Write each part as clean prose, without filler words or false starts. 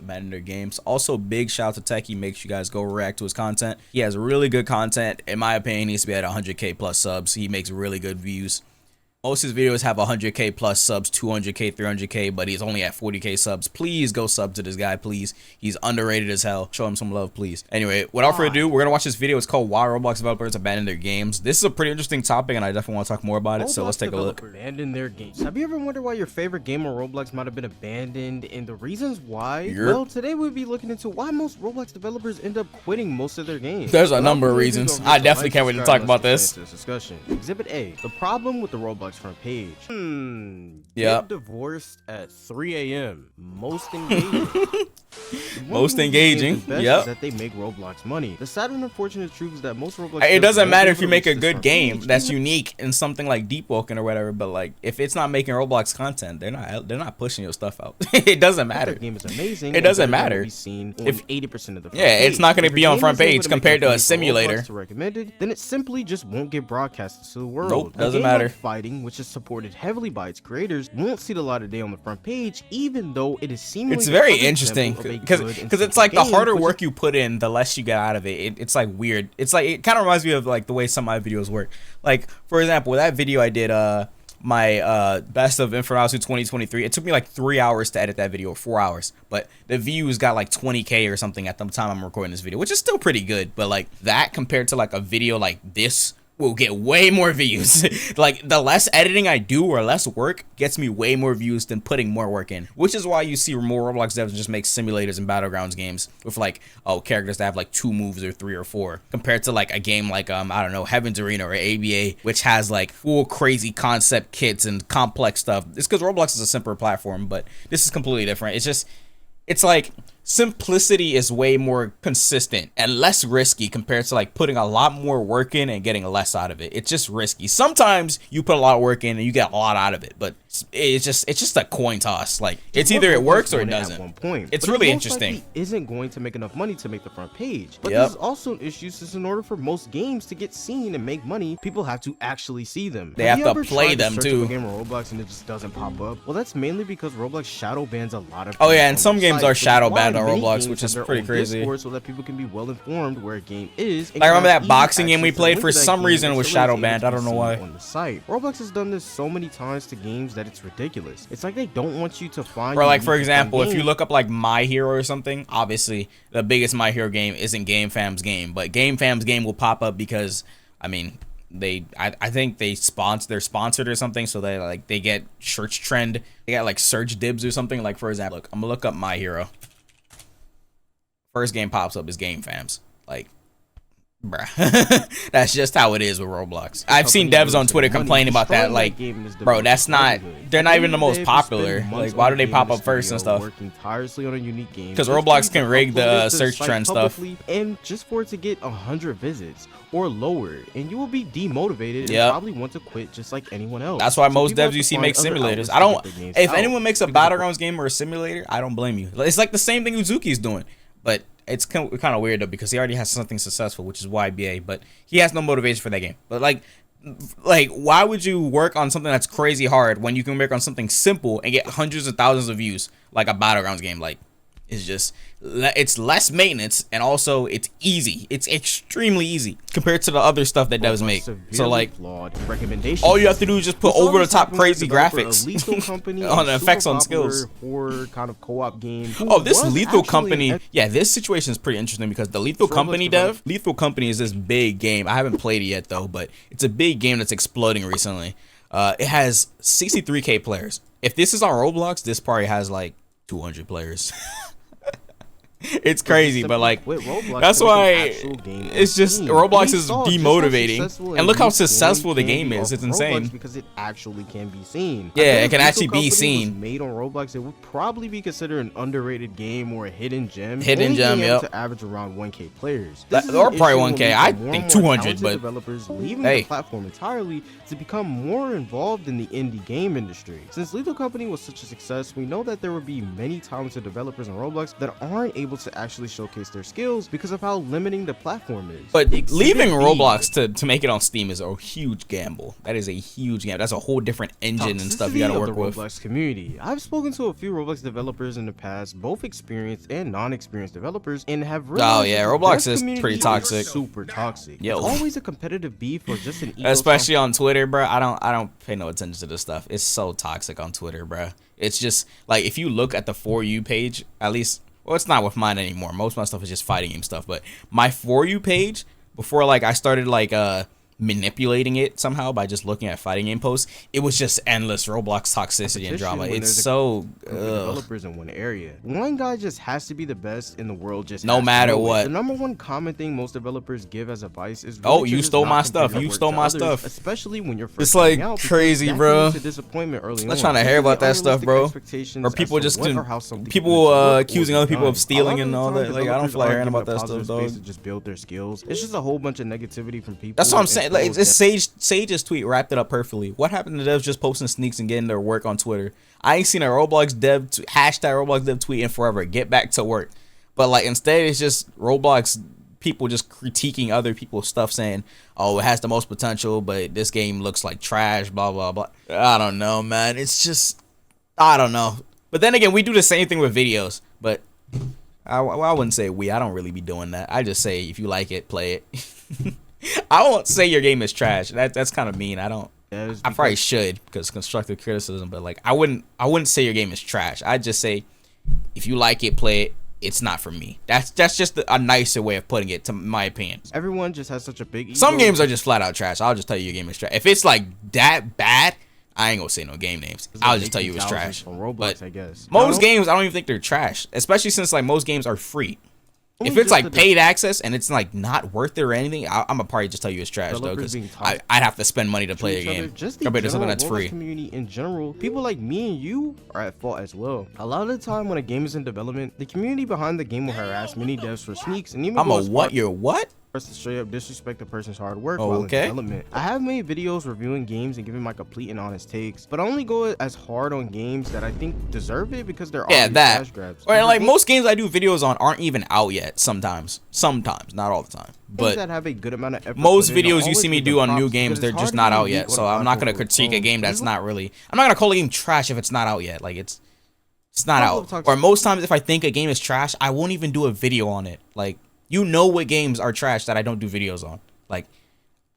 abandon their games. Also, big shout out to Techie. Make sure you guys go react to his content. He has really good content. In my opinion, he needs to be at 100K plus subs. He makes really good views. Most of his videos have 100K plus subs, 200K, 300K, but he's only at 40K subs. Please go sub to this guy, please. He's underrated as hell. Show him some love, please. Anyway, without further ado, we're going to watch this video. It's called Why Roblox Developers Abandon Their Games. This is a pretty interesting topic, and I definitely want to talk more about it, so let's take a look. Abandon their games. Have you ever wondered why your favorite game on Roblox might have been abandoned and the reasons why? Yep. Well, today we'll be looking into why most Roblox developers end up quitting most of their games. There's a number of reasons. I definitely can't wait to talk about this. Discussion. Exhibit A, the problem with the Roblox front page. Yep. Get divorced at 3 a.m. Most engaging. Most engaging. Yep. Is that they make Roblox money. The sad and unfortunate truth is that most Roblox. It doesn't matter if you make a good game that's unique in something like Deep Woken or whatever, but like if it's not making Roblox content, they're not pushing your stuff out. It doesn't matter. The game is amazing. It doesn't matter. If 80% of the it's not going to be on front page compared to a simulator. Recommended, then it simply just won't get broadcasted to the world. Nope, doesn't matter. Like fighting, which is supported heavily by its creators, won't see the light of day on the front page, even though it is seemingly. It's very interesting because it's like the harder work you put in, the less you get out of it. It's like weird. It's like it kind of reminds me of like the way some of my videos work. Like for example, that video I did, my best of Infernasu 2023. It took me like 3 hours to edit that video, 4 hours, but the views got like 20K or something at the time I'm recording this video, which is still pretty good. But like that compared to like a video like this will get way more views. Like the less editing I do or less work gets me way more views than putting more work in, which is why you see more Roblox devs just make simulators and battlegrounds games with like characters that have like 2 moves or 3 or 4, compared to like a game like I don't know, Heaven's Arena or ABA, which has like full crazy concept kits and complex stuff. It's because Roblox is a simpler platform, but this is completely different. It's like simplicity is way more consistent and less risky compared to like putting a lot more work in and getting less out of it. It's just risky. Sometimes you put a lot of work in and you get a lot out of it, but it's just a coin toss. Like it's either it works or it doesn't. At one point, it's really interesting. Isn't going to make enough money to make the front page, but there's also an issue since in order for most games to get seen and make money, people have to actually see them. They have to play them too. A game on Roblox and it just doesn't pop up. Well, that's mainly because Roblox shadow bans a lot of. And some games are shadow banned on Roblox, which is pretty crazy. So that people can be well informed where a game is. I remember that boxing game we played. For some reason, it was shadow banned. I don't know why. On the site, Roblox has done this so many times to games that it's ridiculous. It's like they don't want you to find. Or like for example, if you look up like My Hero or something, obviously the biggest My Hero game isn't GameFam's game, but GameFam's game will pop up because I mean I think they're sponsored or something, so they get search trend, they got like search dibs or something. Like for example, look, I'm gonna look up My Hero. First game pops up is GameFam's. Like, bruh, that's just how it is with Roblox. I've seen devs on Twitter complain about that. Like, bro, that's not. They're not even the most popular. Like, why do they pop up first and stuff? Working tirelessly on a unique game. Because Roblox can rig the search trend stuff. And just for it to get 100 visits or lower, and you will be demotivated and probably want to quit just like anyone else. That's why most devs you see make simulators. I don't. If anyone makes a battlegrounds game or a simulator, I don't blame you. It's like the same thing Uzuki's doing. But it's kind of weird though, because he already has something successful, which is YBA, but he has no motivation for that game. But like why would you work on something that's crazy hard when you can work on something simple and get hundreds of thousands of views like a battlegrounds game? Like, it's less maintenance, and also it's easy. It's extremely easy compared to the other stuff that devs make. So like, all you have to do is just put over the top crazy graphics on effects on skills. Horror kind of co-op game. This Lethal Company, this situation is pretty interesting because the Lethal Company Lethal Company is this big game. I haven't played it yet though, but it's a big game that's exploding recently. It has 63K players. If this is on Roblox, this probably has like 200 players. It's crazy, but like that's why it's just Roblox is demotivating. And look how successful the game is. It's insane because it actually can be seen. Yeah, it can actually be seen. Made on Roblox, it would probably be considered an underrated game or a hidden gem. Yep. To average around 1K players, or probably 1K. I think 200, but developers leaving the platform entirely to become more involved in the indie game industry. Since Lethal Company was such a success, we know that there will be many talented developers on Roblox that aren't able able to actually showcase their skills because of how limiting the platform is. But leaving Roblox to make it on Steam is a huge gamble. That is a huge gamble. That's a whole different engine and stuff you gotta work with. Roblox community. I've spoken to a few Roblox developers in the past, both experienced and non-experienced developers, and have realized Roblox is pretty toxic. Super toxic. Yo. It's always a competitive beef or just an ego. Especially on Twitter, bro. I don't pay no attention to this stuff. It's so toxic on Twitter, bro. It's just like if you look at the For You page, at least, well, it's not with mine anymore. Most of my stuff is just fighting game stuff. But my For You page, before like I started like manipulating it somehow by just looking at fighting game posts, it was just endless Roblox toxicity and drama. It's so developers in one area. One guy just has to be the best in the world, just no matter what. The number one common thing most developers give as advice is, you stole my stuff. You stole my stuff. Especially when you're first. It's like crazy, bro. Disappointment early on. I'm not trying to hear about that stuff, bro. Or people just accusing other people of stealing and all that. Like I don't feel like hearing about that stuff, dog. Just build their skills. It's just a whole bunch of negativity from people. That's what I'm saying. Like it's Sage's tweet wrapped it up perfectly. What happened to devs just posting sneaks and getting their work on Twitter? I ain't seen a Roblox dev hashtag Roblox dev tweet in forever. Get back to work. But like instead it's just Roblox people just critiquing other people's stuff, saying, oh, it has the most potential, but this game looks like trash, blah blah blah. I don't know, man. It's just, I don't know. But then again, we do the same thing with videos. But I wouldn't say I don't really be doing that. I just say if you like it, play it. I won't say your game is trash. That's kind of mean. I probably should, because constructive criticism, but like I wouldn't say your game is trash. I'd just say if you like it, play it. It's not for me. That's just a nicer way of putting it, to my opinion. Everyone just has such a big ego. Some games are just flat out trash. I'll just tell you your game is trash. If it's like that bad, I ain't gonna say no game names. I'll just tell you it's trash. From Roblox, but I guess. Most games, I don't even think they're trash, especially since like most games are free. If it's like paid access and it's like not worth it or anything, I'm gonna probably just tell you it's trash though, because I'd have to spend money to play a game compared to something that's free. Community in general, people like me and you are at fault as well. A lot of the time when a game is in development, the community behind the game will harass many devs for sneaks and even what? To straight up disrespect the person's hard work while in development. I have made videos reviewing games and giving my complete and honest takes, but I only go as hard on games that I think deserve it because they're cash grabs. Or like most games I do videos on aren't even out yet. Sometimes, not all the time. But that have a good amount of effort, most videos you see me do on new games, they're just not out yet. So I'm not gonna critique a game that's not really. I'm not gonna call a game trash if it's not out yet. Like it's not out. Or most times if I think a game is trash, I won't even do a video on it. Like, you know what games are trash that I don't do videos on. Like,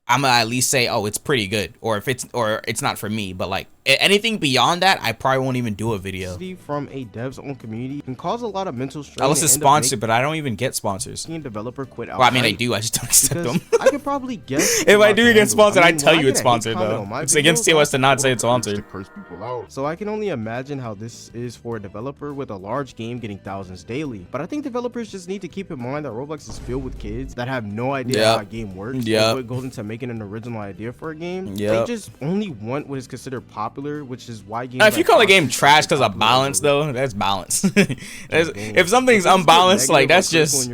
I'm gonna at least say, oh, it's pretty good, or if it's not for me. But like anything beyond that, I probably won't even do a video. From a dev's own community can cause a lot of mental strain. Unless it's sponsored, but I don't even get sponsors. Developer quit. Well, I mean, I do. I just don't accept them. I could probably guess. If I do get sponsored, I tell you it's sponsored though. It's against TOS to not say it's sponsored. So I can only imagine how this is for a developer with a large game getting thousands daily. But I think developers just need to keep in mind that Roblox is filled with kids that have no idea how a game works. What goes into making an original idea for a game. They just only want what is considered popular, which is why games. Now, if you call a game trash because of balance, though, that's balance. If something's unbalanced, like that's just.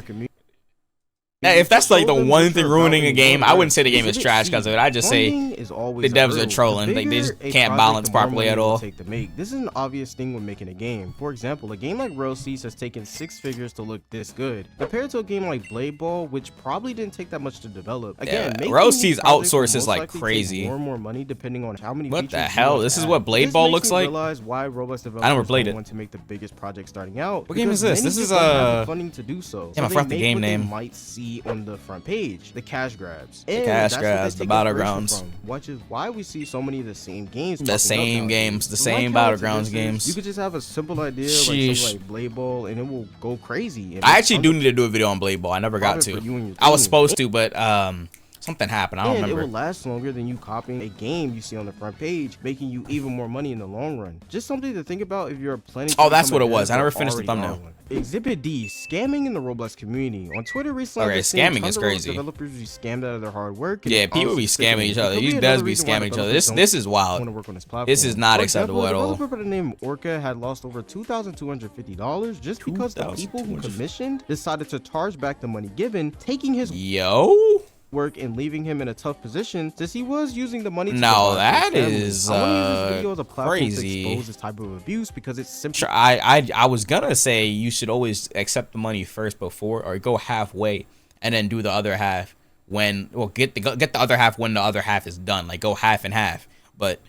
If that's like the one thing ruining a game, I wouldn't say the game is trash because of it. I just say the devs are trolling. Like, they just can't balance properly at all. This is an obvious thing when making a game. For example, a game like Royal Seas has taken 6 figures to look this good, compared to a game like Blade Ball, which probably didn't take that much to develop. Again, Royal Seas outsources like crazy. More and more money depending on how many. What the hell? This is what Blade Ball looks like. Realize why Roblox developers I never played it. Want to make the biggest project starting out. What game is this? This is funding to do so. Damn, I forgot the game name. Might see on the front page, the cash grabs. The cash grabs, the battlegrounds. Which is why we see so many of the same games. The same battlegrounds games. You could just have a simple idea like something like Blade Ball, and it will go crazy. I actually do need to do a video on Blade Ball. I never got to. I was supposed to, but something happened. I don't remember. It will last longer than you copying a game you see on the front page, making you even more money in the long run. Just something to think about if you're planning. Oh, that's what it was. I never finished the thumbnail. Exhibit D: scamming in the Roblox community. On Twitter recently, okay, scamming is crazy. Developers be scammed out of their hard work. Yeah, people be scamming each other. These devs be scamming each other. This is wild. This is not acceptable at all. A developer by the name Orca had lost over $2,250 just because the people who commissioned decided to charge back the money given, taking his work and leaving him in a tough position since he was using the money to that is I want to use this video as a platform crazy to expose this type of abuse because it's simply sure, I was gonna say you should always accept the money first before, or go halfway and then do the other half when, well, get the other half when the other half is done, like go half and half. But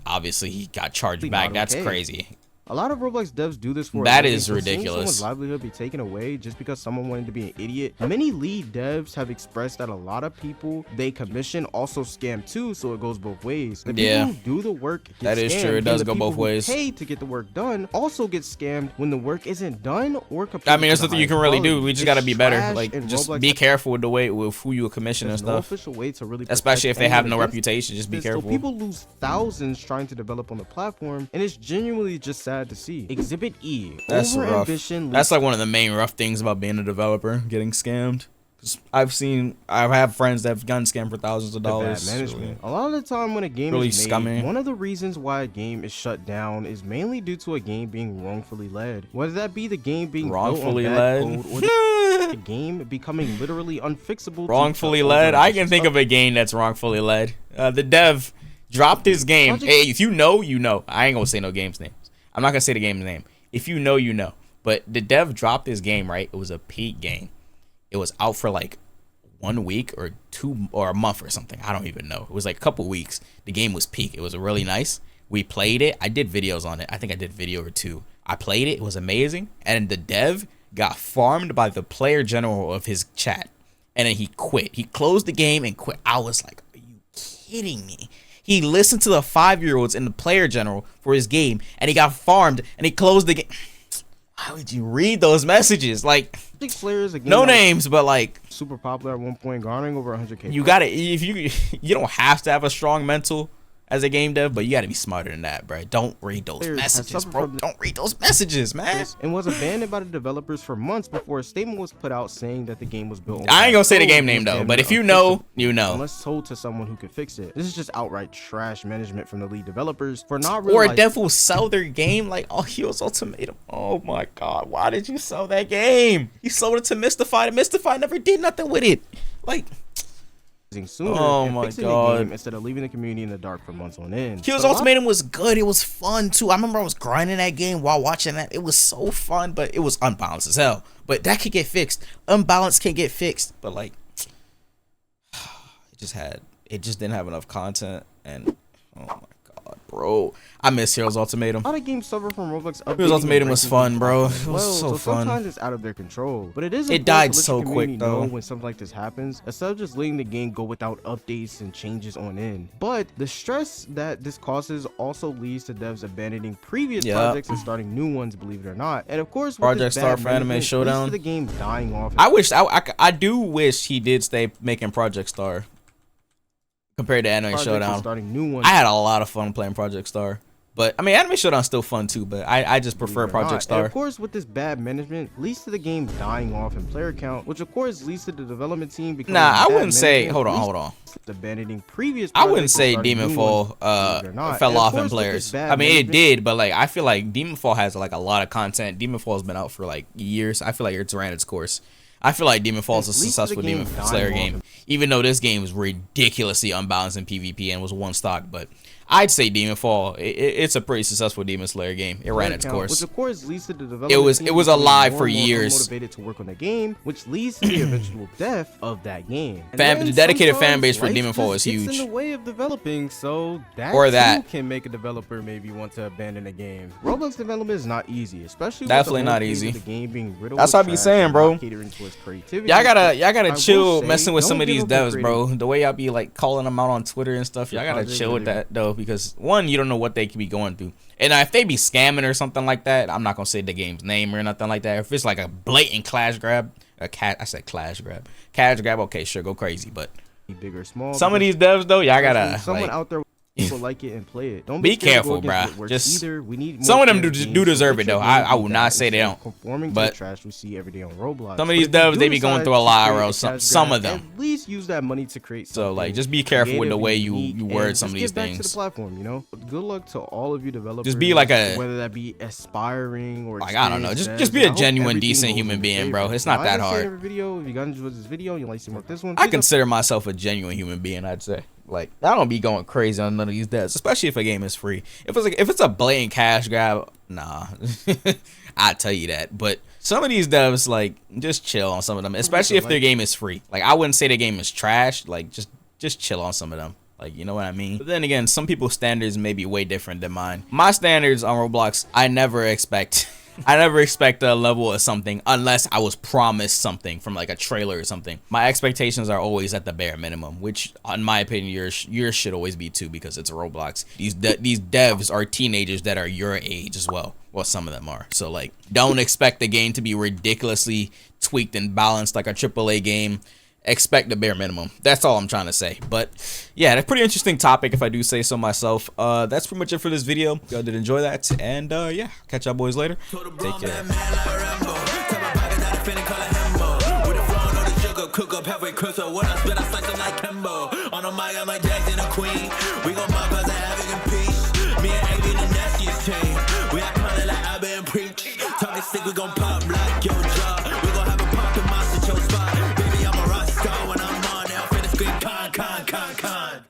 obviously he got charged back. That's crazy. A lot of Roblox devs do this for that is ridiculous. Someone's livelihood be taken away just because someone wanted to be an idiot. Many lead devs have expressed that a lot of people they commission also scam too, so it goes both ways. The people who do the work get that is scammed, true. It does go both ways. Pay to get the work done also get scammed when the work isn't done or completed. I mean, there's nothing you can really do. We just gotta be better. Like, just be careful with the way with who you commission and stuff. No official way to really, especially if they have no reputation. Just be careful. So people lose thousands trying to develop on the platform, and it's genuinely just sad to see. Exhibit E. That's rough. That's like one of the main rough things about being a developer, getting scammed. I have friends that have gotten scammed for thousands of dollars. Bad management. A lot of the time when a game is made, scummy. One of the reasons why a game is shut down is mainly due to a game being wrongfully led. Whether that be the game being wrongfully led, or the game becoming literally unfixable. Wrongfully led. I can think of a game that's wrongfully led. The dev dropped his game. Hey, if you know, you know. I ain't gonna say no game's names. I'm not gonna say the game's name. If you know, you know. But the dev dropped his game, right? It was a peak game. It was out for like 1 week or 2 or a month or something. I don't even know. It was like a couple weeks. The game was peak. It was really nice. We played it. I did videos on it. I think I did a video or 2. I played it. It was amazing. And the dev got farmed by the player general of his chat. And then he quit. He closed the game and quit. I was like, are you kidding me? He listened to the 5-year-olds in the player general for his game, and he got farmed, and he closed the game. How would you read those messages? Like, no names, but like super popular at one point, garnering over 100K. You gotta, if you don't have to have a strong mental as a game dev, but you gotta be smarter than that, bro. Don't read those messages, bro. Don't read those messages, man. And was abandoned by the developers for months before a statement was put out saying that the game was built. I ain't gonna say the game name though, but if you know, you know. Unless told to someone who could fix it. This is just outright trash management from the lead developers for not realizing. Or a dev will sell their game like, oh, Heroes Ultimatum. Oh my god, why did you sell that game? You sold it to Mystify, and Mystify never did nothing with it. Like, sooner and fixing the game instead of leaving the community in the dark for months on end. Heroes Ultimatum was good. It was fun too. I remember I was grinding that game while watching that. It was so fun, but it was unbalanced as hell. But that could get fixed. Unbalanced can get fixed. But like, it just didn't have enough content. And oh my god, bro, I miss Heroes Ultimatum. A lot of games suffer from Roblox. Heroes Ultimatum was fun, bro. It was so fun. Sometimes it's out of their control, but it died so quick though. When something like this happens, instead of just letting the game go without updates and changes on end. But the stress that this causes also leads to devs abandoning previous projects and starting new ones, believe it or not. And of course, Project Star for Anime Showdown. To the game dying off. I do wish he did stay making Project Star compared to Anime Showdown. Starting new ones. I had a lot of fun playing Project Star. But I mean, Anime Showdown's still fun too, but I just prefer Project Star. And of course, with this bad management, leads to the game dying off in player count, which of course leads to the development team becoming. Nah, I wouldn't say. Hold on. Abandoning previous. I wouldn't say Demonfall fell off in players. I mean, it did, but like I feel like Demonfall has like a lot of content. Demonfall's been out for like years. I feel like it's ran its course. I feel like Demonfall is a successful Demon Slayer game, even though this game was ridiculously unbalanced in PvP and was one stock. But I'd say Demonfall, it's a pretty successful Demon Slayer game. It ran its course. Which of course leads to the development. It was alive for years. Motivated to work on the game, which leads to the eventual death of that game. The dedicated fan base for Demonfall is huge. It's in the way of developing, so that too can make a developer maybe want to abandon a game. Roblox development is not easy, especially definitely not easy. The game being riddled. That's what I be saying, bro. Creativity. Y'all gotta chill messing with some of these devs, bro. The way y'all be like calling them out on Twitter and stuff, y'all gotta chill with that though, because one, you don't know what they could be going through, and if they be scamming or something like that, I'm not gonna say the game's name or nothing like that. If it's like a blatant cash grab, cash grab, okay, sure, go crazy. But big or small, some of these devs though, y'all gotta someone out there people like it and play it. Don't be careful, bro. Just either. We need some of them do deserve it though. I will not say they don't. Conforming to the trash we see every day on Roblox. Some of these devs they be going through a lot, bro. Some of them. At least use that money to create. So like, just be careful with the way you word some of these things. To the platform, you know. Good luck to all of you developers. Just be like a, whether that be aspiring or like, I don't know. Just be a genuine, decent human being, bro. It's not that hard. If you got enjoyed this video, you like to see more of this one. I consider myself a genuine human being. I'd say. Like, I don't be going crazy on none of these devs, especially if a game is free. If it's a blatant cash grab, nah, I tell you that. But some of these devs, like, just chill on some of them, especially if their game is free. Like, I wouldn't say their game is trash. Like, just chill on some of them. Like, you know what I mean? But then again, some people's standards may be way different than mine. My standards on Roblox, I never expect a level of something unless I was promised something from like a trailer or something. My expectations are always at the bare minimum, which in my opinion yours should always be too, because it's a Roblox. These devs are teenagers that are your age as well. Well, some of them are. So like, don't expect the game to be ridiculously tweaked and balanced like a AAA game. Expect the bare minimum. That's all I'm trying to say. But yeah, that's a pretty interesting topic if I do say so myself. That's pretty much it for this video. If y'all did enjoy that, and yeah, catch y'all boys later. Take care. Cook up halfway crystal, what I spit, I slice them like Kimbo. On the mic, I'm like Jackson the Queen. We gon' mob cause I have it in peace. Me and AB the nastiest team. We act money like I been preach. Talking sick, we gon' pop like your jaw. We gon' have a pop and monster your spot. Baby, I'm a rock star when I'm on. They'll finish scream con.